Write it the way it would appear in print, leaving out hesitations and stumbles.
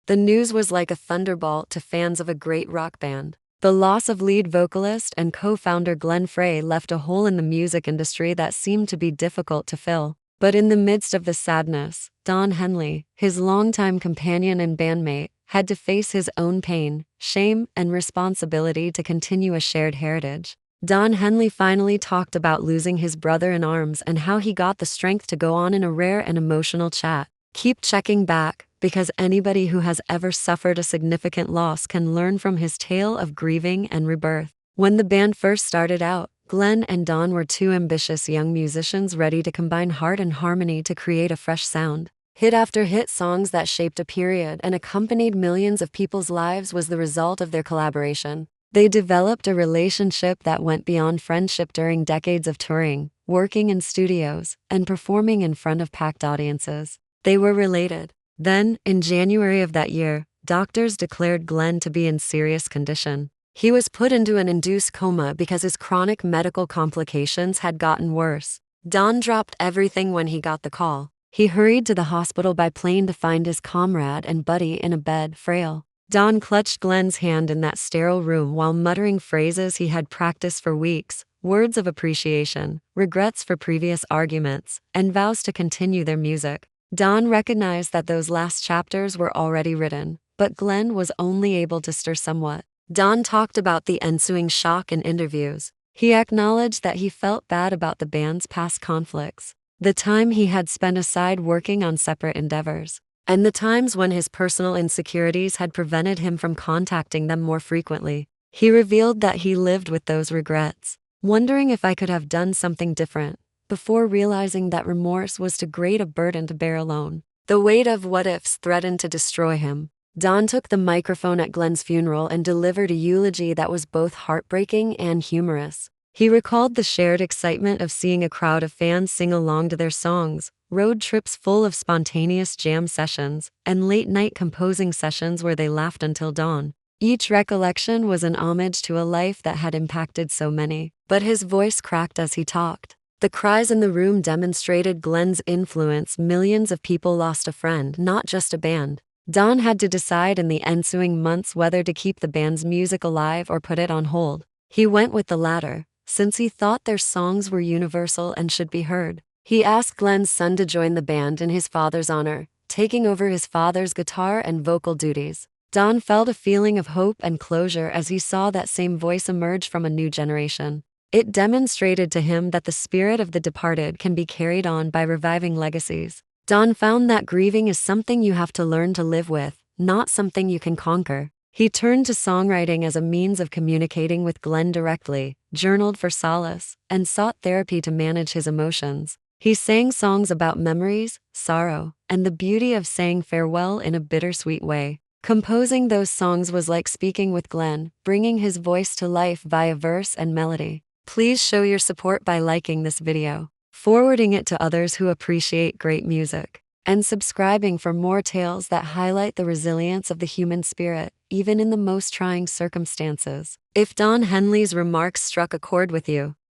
The news was like a thunderbolt to fans of a great rock band. The loss of lead vocalist and co-founder Glenn Frey left a hole in the music industry that seemed to be difficult to fill. But in the midst of the sadness, Don Henley, his longtime companion and bandmate, had to face his own pain, shame, and responsibility to continue a shared heritage. Don Henley finally talked about losing his brother in arms and how he got the strength to go on in a rare and emotional chat. Keep checking back, because anybody who has ever suffered a significant loss can learn from his tale of grieving and rebirth. When the band first started out, Glenn and Don were two ambitious young musicians ready to combine heart and harmony to create a fresh sound. Hit after hit songs that shaped a period and accompanied millions of people's lives was the result of their collaboration. They developed a relationship that went beyond friendship during decades of touring, working in studios, and performing in front of packed audiences. They were related. Then, in January of that year, doctors declared Glenn to be in serious condition. He was put into an induced coma because his chronic medical complications had gotten worse. Don dropped everything when he got the call. He hurried to the hospital by plane to find his comrade and buddy in a bed, frail. Don clutched Glenn's hand in that sterile room while muttering phrases he had practiced for weeks, words of appreciation, regrets for previous arguments, and vows to continue their music. Don recognized that those last chapters were already written, but Glenn was only able to stir somewhat. Don talked about the ensuing shock in interviews. He acknowledged that he felt bad about the band's past conflicts, the time he had spent aside working on separate endeavors, and the times when his personal insecurities had prevented him from contacting them more frequently. He revealed that he lived with those regrets, wondering if I could have done something different, before realizing that remorse was too great a burden to bear alone. The weight of what-ifs threatened to destroy him. Don took the microphone at Glenn's funeral and delivered a eulogy that was both heartbreaking and humorous. He recalled the shared excitement of seeing a crowd of fans sing along to their songs, road trips full of spontaneous jam sessions, and late-night composing sessions where they laughed until dawn. Each recollection was an homage to a life that had impacted so many, but his voice cracked as he talked. The cries in the room demonstrated Glenn's influence. Millions of people lost a friend, not just a band. Don had to decide in the ensuing months whether to keep the band's music alive or put it on hold. He went with the latter, since he thought their songs were universal and should be heard. He asked Glenn's son to join the band in his father's honor, taking over his father's guitar and vocal duties. Don felt a feeling of hope and closure as he saw that same voice emerge from a new generation. It demonstrated to him that the spirit of the departed can be carried on by reviving legacies. Don found that grieving is something you have to learn to live with, not something you can conquer. He turned to songwriting as a means of communicating with Glenn directly, journaled for solace, and sought therapy to manage his emotions. He sang songs about memories, sorrow, and the beauty of saying farewell in a bittersweet way. Composing those songs was like speaking with Glenn, bringing his voice to life via verse and melody. Please show your support by liking this video, forwarding it to others who appreciate great music, and subscribing for more tales that highlight the resilience of the human spirit, even in the most trying circumstances. If Don Henley's remarks struck a chord with you,